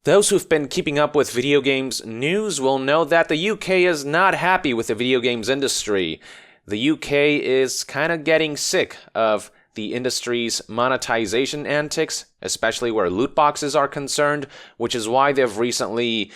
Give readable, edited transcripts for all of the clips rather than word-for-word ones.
Those who've been keeping up with video games news will know that the UK is not happy with the video games industry. The UK is kind of getting sick of the industry's monetization antics, especially where loot boxes are concerned, which is why they've recently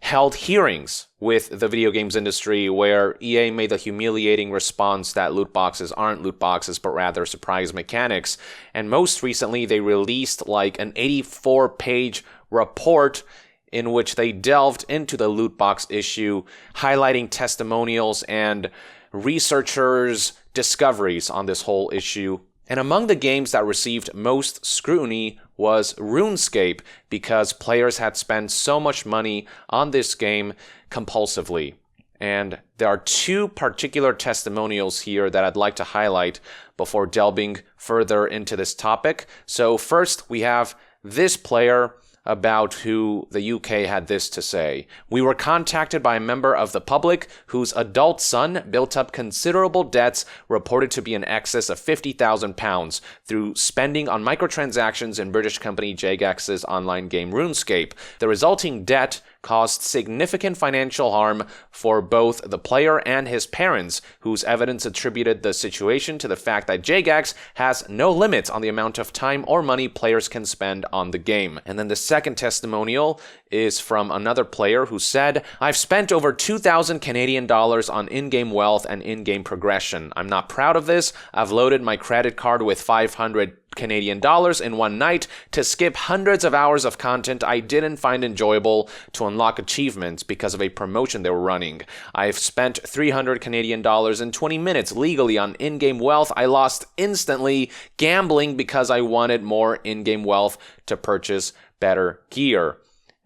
held hearings with the video games industry where EA made the humiliating response that loot boxes aren't loot boxes but rather surprise mechanics. And most recently they released like an 84-page report in which they delved into the loot box issue, highlighting testimonials and researchers' discoveries on this whole issue. And among the games that received most scrutiny was Runescape, because players had spent so much money on this game compulsively. And there are two particular testimonials here that I'd like to highlight before delving further into this topic. So first, we have this player about who the UK had this to say. "We were contacted by a member of the public whose adult son built up considerable debts reported to be in excess of £50,000 through spending on microtransactions in British company Jagex's online game RuneScape. The resulting debt caused significant financial harm for both the player and his parents, whose evidence attributed the situation to the fact that Jagex has no limits on the amount of time or money players can spend on the game." And then the second testimonial is from another player who said, "I've spent over 2,000 Canadian dollars on in-game wealth and in-game progression. I'm not proud of this. I've loaded my credit card with 500 Canadian dollars in one night to skip hundreds of hours of content I didn't find enjoyable to unlock achievements because of a promotion they were running. I've spent 300 Canadian dollars in 20 minutes legally on in-game wealth I lost instantly gambling because I wanted more in-game wealth to purchase better gear."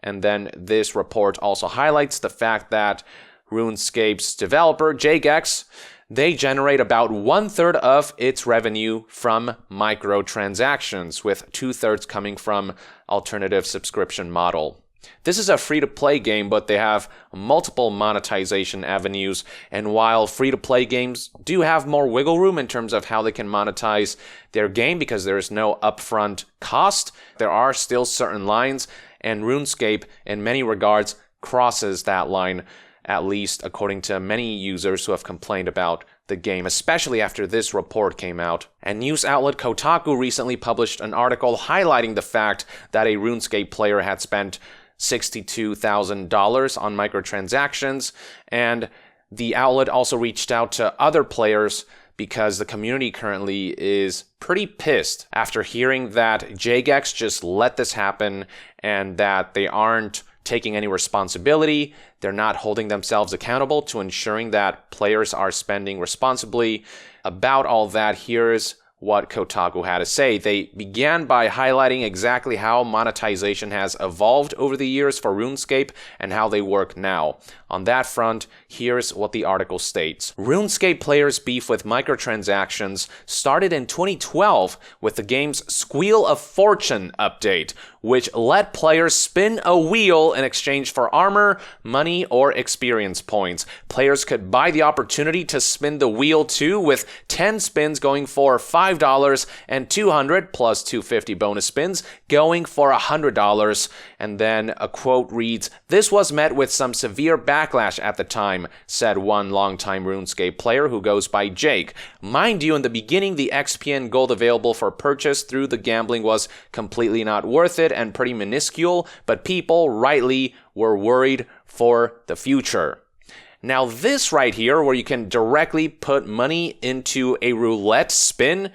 And then this report also highlights the fact that RuneScape's developer, Jagex, they generate about 1/3 of its revenue from microtransactions, with 2/3 coming from alternative subscription model. This is a free-to-play game, but they have multiple monetization avenues, and while free-to-play games do have more wiggle room in terms of how they can monetize their game because there is no upfront cost, there are still certain lines, and RuneScape, in many regards, crosses that line, at least according to many users who have complained about the game, especially after this report came out. And news outlet Kotaku recently published an article highlighting the fact that a RuneScape player had spent $62,000 on microtransactions, and the outlet also reached out to other players because the community currently is pretty pissed after hearing that Jagex just let this happen and that they aren't taking any responsibility. They're not holding themselves accountable to ensuring that players are spending responsibly. About all that, here's what Kotaku had to say. They began by highlighting exactly how monetization has evolved over the years for RuneScape and how they work now. On that front, here's what the article states. "RuneScape players' beef with microtransactions started in 2012 with the game's Squeal of Fortune update, which let players spin a wheel in exchange for armor, money, or experience points. Players could buy the opportunity to spin the wheel too, with 10 spins going for $5 and 200 plus 250 bonus spins going for $100. And then a quote reads, "This was met with some severe backlash at the time," said one longtime RuneScape player who goes by Jake. "Mind you, in the beginning, the XP and gold available for purchase through the gambling was completely not worth it and pretty minuscule, but people, rightly, were worried for the future." Now this right here, where you can directly put money into a roulette spin,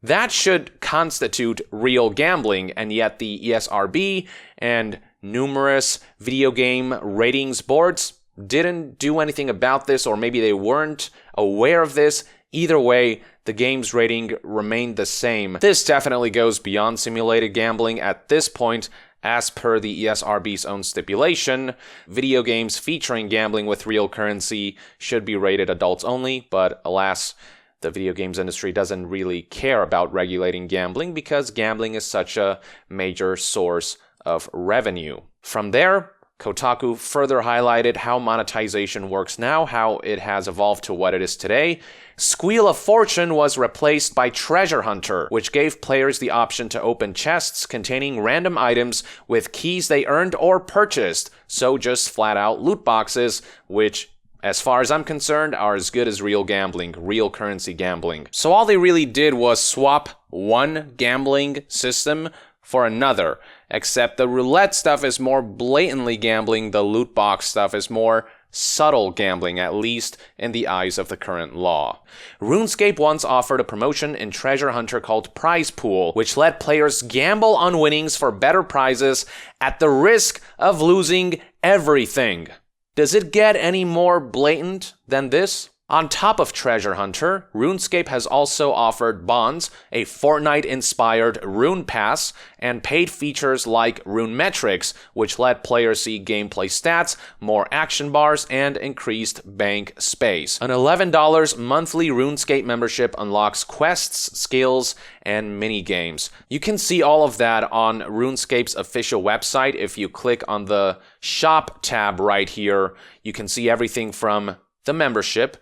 that should constitute real gambling, and yet the ESRB and numerous video game ratings boards didn't do anything about this, or maybe they weren't aware of this. Either way, the game's rating remained the same. This definitely goes beyond simulated gambling at this point. As per the ESRB's own stipulation, video games featuring gambling with real currency should be rated adults only, but alas, the video games industry doesn't really care about regulating gambling because gambling is such a major source of revenue. From there, Kotaku further highlighted how monetization works now, how it has evolved to what it is today. Squeal of Fortune was replaced by Treasure Hunter, which gave players the option to open chests containing random items with keys they earned or purchased, so just flat out loot boxes, which, as far as I'm concerned, are as good as real gambling, real currency gambling. So all they really did was swap one gambling system for another, except the roulette stuff is more blatantly gambling, the loot box stuff is more subtle gambling, at least in the eyes of the current law. Runescape once offered a promotion in Treasure Hunter called Prize Pool, which let players gamble on winnings for better prizes at the risk of losing everything. Does it get any more blatant than this? On top of Treasure Hunter, RuneScape has also offered Bonds, a Fortnite-inspired Rune Pass, and paid features like Rune Metrics, which let players see gameplay stats, more action bars, and increased bank space. An $11 monthly RuneScape membership unlocks quests, skills, and mini-games. You can see all of that on RuneScape's official website. If you click on the Shop tab right here, you can see everything from the membership,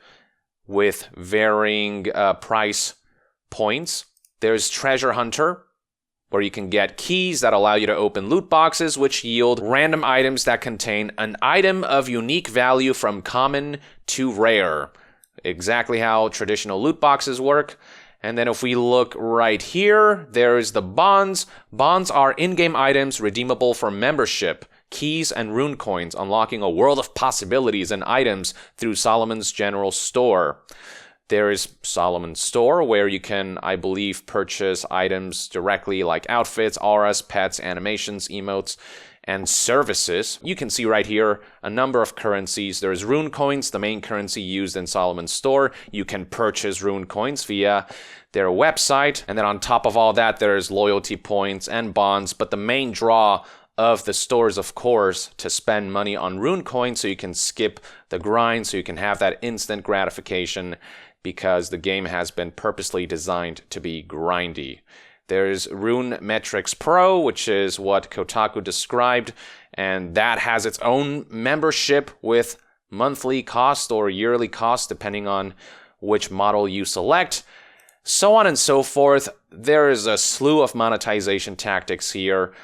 with varying price points. There's Treasure Hunter, where you can get keys that allow you to open loot boxes, which yield random items that contain an item of unique value from common to rare. Exactly how traditional loot boxes work. And then if we look right here, there's the Bonds. Bonds are in-game items redeemable for membership, keys, and rune coins, unlocking a world of possibilities and items through Solomon's General Store. There is Solomon's Store, where you can, I believe, purchase items directly like outfits, auras, pets, animations, emotes, and services. You can see right here a number of currencies. There's rune coins, the main currency used in Solomon's Store. You can purchase rune coins via their website. And then on top of all that, there's loyalty points and bonds. But the main draw of the store is, of course, to spend money on rune coins so you can skip the grind, so you can have that instant gratification, because the game has been purposely designed to be grindy. There's Rune Metrics Pro, which is what Kotaku described, and that has its own membership with monthly cost or yearly cost, depending on which model you select. So on and so forth. There is a slew of monetization tactics here,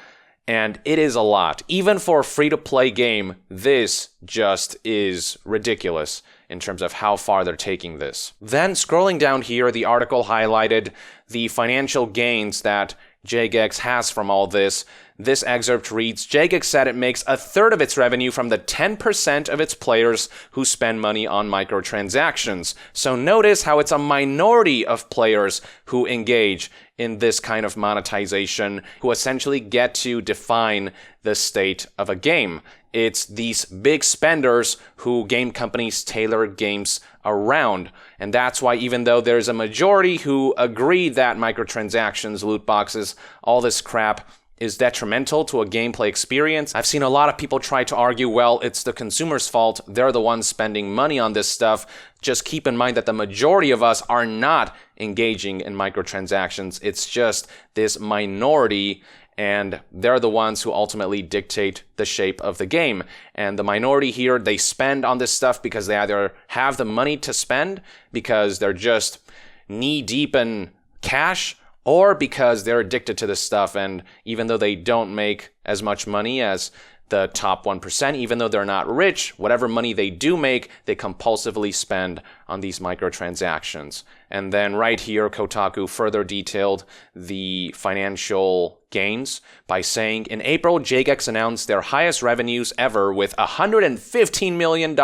and it is a lot. Even for a free-to-play game, this just is ridiculous in terms of how far they're taking this. Then, scrolling down here, the article highlighted the financial gains that Jagex has from all this. This excerpt reads, Jagex said it makes a third of its revenue from the 10% of its players who spend money on microtransactions. So notice how it's a minority of players who engage in this kind of monetization, who essentially get to define the state of a game. It's these big spenders who game companies tailor games around. And that's why, even though there's a majority who agree that microtransactions, loot boxes, all this crap is detrimental to a gameplay experience, I've seen a lot of people try to argue, well, it's the consumer's fault. They're the ones spending money on this stuff. Just keep in mind that the majority of us are not engaging in microtransactions. It's just this minority, and they're the ones who ultimately dictate the shape of the game. And the minority here, they spend on this stuff because they either have the money to spend, because they're just knee-deep in cash, or because they're addicted to this stuff, and even though they don't make as much money as the top 1%, even though they're not rich, whatever money they do make, they compulsively spend on these microtransactions. And then right here, Kotaku further detailed the financial gains by saying, in April, Jagex announced their highest revenues ever with $115 million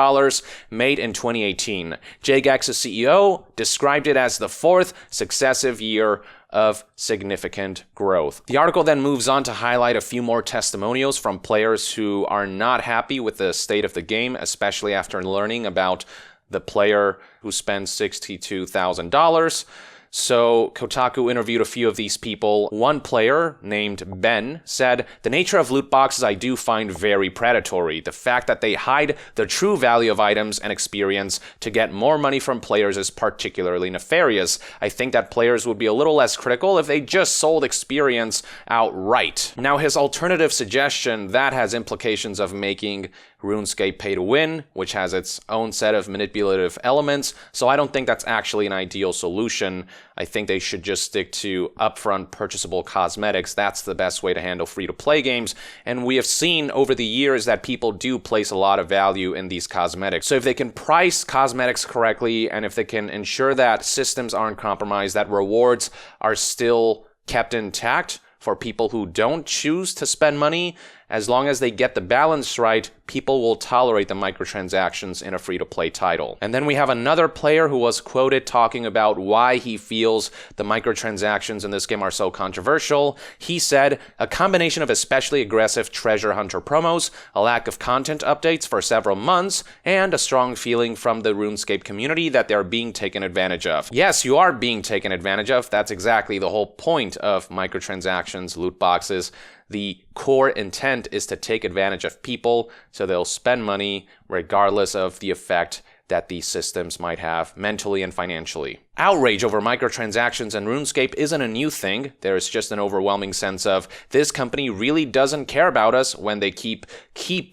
made in 2018. Jagex's CEO described it as the fourth successive year of significant growth. The article then moves on to highlight a few more testimonials from players who are not happy with the state of the game, especially after learning about the player who spends $62,000. So Kotaku interviewed a few of these people. One player, named Ben, said, "The nature of loot boxes I do find very predatory. The fact that they hide the true value of items and experience to get more money from players is particularly nefarious. I think that players would be a little less critical if they just sold experience outright." Now, his alternative suggestion, that has implications of making RuneScape pay to win, which has its own set of manipulative elements, so I don't think that's actually an ideal solution. I think they should just stick to upfront purchasable cosmetics. That's the best way to handle free-to-play games, and we have seen over the years that people do place a lot of value in these cosmetics. So if they can price cosmetics correctly, and if they can ensure that systems aren't compromised, that rewards are still kept intact for people who don't choose to spend money, as long as they get the balance right, people will tolerate the microtransactions in a free-to-play title. And then we have another player who was quoted talking about why he feels the microtransactions in this game are so controversial. He said, "A combination of especially aggressive treasure hunter promos, a lack of content updates for several months, and a strong feeling from the RuneScape community that they're being taken advantage of." Yes, you are being taken advantage of. That's exactly the whole point of microtransactions, loot boxes. The core intent is to take advantage of people, so they'll spend money regardless of the effect that these systems might have mentally and financially. Outrage over microtransactions and RuneScape isn't a new thing. There's just an overwhelming sense of this company really doesn't care about us when they keep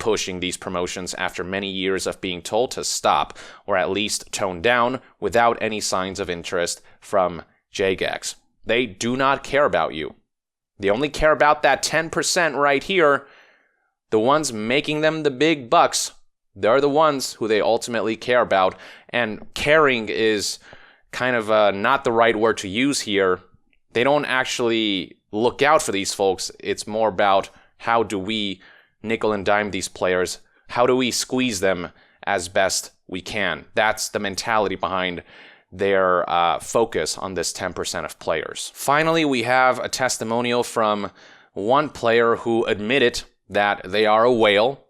pushing these promotions after many years of being told to stop, or at least tone down, without any signs of interest from Jagex. They do not care about you. They only care about that 10% right here. The ones making them the big bucks, they're the ones who they ultimately care about. And caring is kind of not the right word to use here. They don't actually look out for these folks. It's more about how do we nickel and dime these players? How do we squeeze them as best we can? That's the mentality behind their focus on this 10% of players. Finally, we have a testimonial from one player who admitted that they are a whale.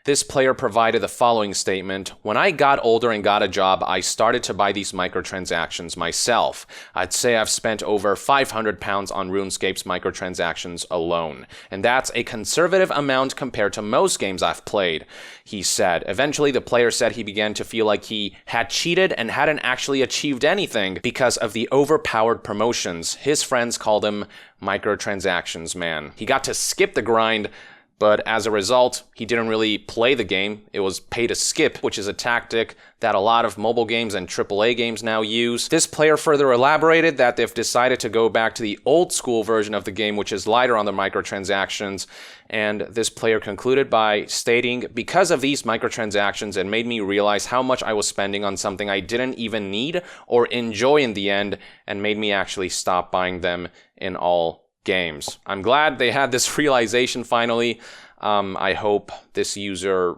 This player provided the following statement: "When I got older and got a job, I started to buy these microtransactions myself. I'd say I've spent over £500 on RuneScape's microtransactions alone. And that's a conservative amount compared to most games I've played," he said. Eventually, the player said he began to feel like he had cheated and hadn't actually achieved anything because of the overpowered promotions. His friends called him Microtransactions Man. He got to skip the grind, but as a result, he didn't really play the game. It was pay to skip, which is a tactic that a lot of mobile games and AAA games now use. This player further elaborated that they've decided to go back to the old school version of the game, which is lighter on the microtransactions. And this player concluded by stating, "Because of these microtransactions, it made me realize how much I was spending on something I didn't even need or enjoy in the end, and made me actually stop buying them in all games." I'm glad they had this realization finally. I hope this user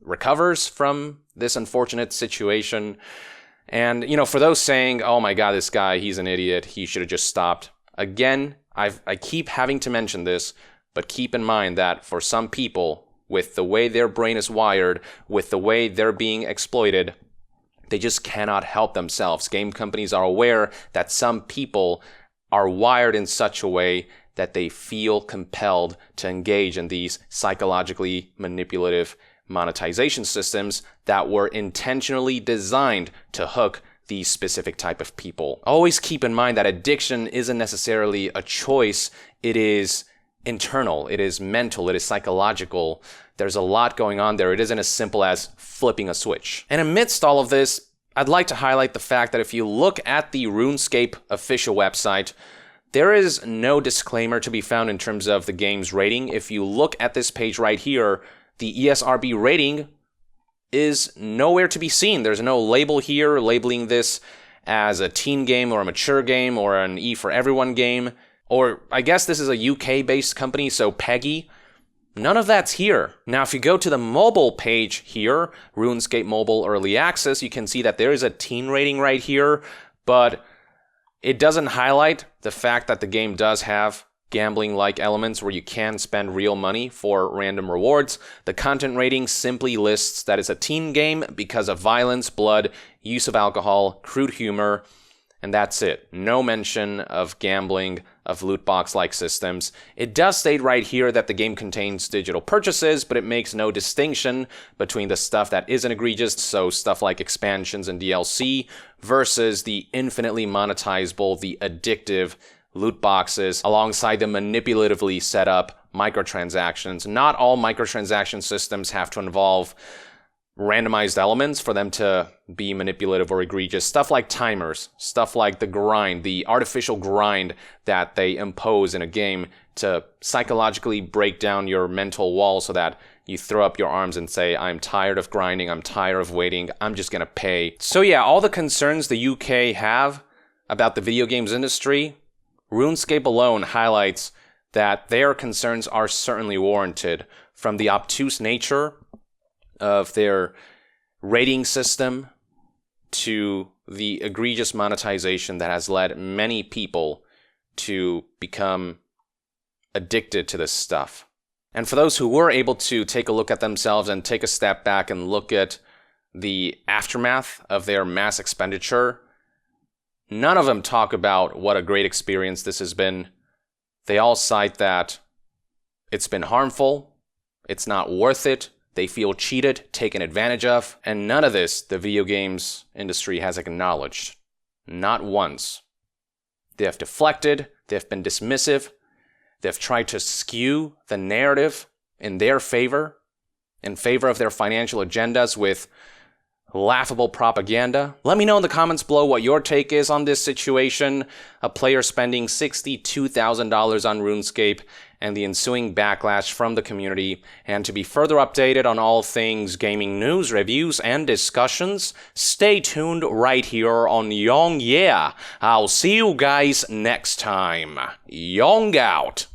recovers from this unfortunate situation. And, for those saying, "Oh my god, this guy, he's an idiot, he should have just stopped." Again, I keep having to mention this, but keep in mind that for some people, with the way their brain is wired, with the way they're being exploited, they just cannot help themselves. Game companies are aware that some people are wired in such a way that they feel compelled to engage in these psychologically manipulative monetization systems that were intentionally designed to hook these specific type of people. Always keep in mind that addiction isn't necessarily a choice. It is internal, it is mental, it is psychological. There's a lot going on there. It isn't as simple as flipping a switch. And amidst all of this, I'd like to highlight the fact that if you look at the RuneScape official website, there is no disclaimer to be found in terms of the game's rating. If you look at this page right here, the ESRB rating is nowhere to be seen. There's no label here labeling this as a teen game or a mature game or an E for everyone game. Or I guess this is a UK-based company, so PEGI. None of that's here. Now, if you go to the mobile page here, RuneScape Mobile Early Access, you can see that there is a teen rating right here, but it doesn't highlight the fact that the game does have gambling-like elements where you can spend real money for random rewards. The content rating simply lists that it's a teen game because of violence, blood, use of alcohol, crude humor, and that's it. No mention of gambling, of loot box-like systems. It does state right here that the game contains digital purchases, but it makes no distinction between the stuff that isn't egregious, so stuff like expansions and DLC, versus the infinitely monetizable, the addictive loot boxes, alongside the manipulatively set up microtransactions. Not all microtransaction systems have to involve randomized elements for them to be manipulative or egregious. Stuff like timers, stuff like the grind, the artificial grind that they impose in a game to psychologically break down your mental wall so that you throw up your arms and say, I'm tired of grinding, I'm tired of waiting, I'm just gonna pay. So yeah, all the concerns the UK have about the video games industry, RuneScape alone highlights that their concerns are certainly warranted, from the obtuse nature of their rating system to the egregious monetization that has led many people to become addicted to this stuff. And for those who were able to take a look at themselves and take a step back and look at the aftermath of their mass expenditure, none of them talk about what a great experience this has been. They all cite that it's been harmful, it's not worth it, they feel cheated, taken advantage of, and none of this the video games industry has acknowledged. Not once. They have deflected, they have been dismissive, they've tried to skew the narrative in their favor, in favor of their financial agendas with laughable propaganda. Let me know in the comments below what your take is on this situation. A player spending $62,000 on RuneScape and the ensuing backlash from the community. And to be further updated on all things gaming news, reviews, and discussions, stay tuned right here on Yong Yeah. I'll see you guys next time. Yong out.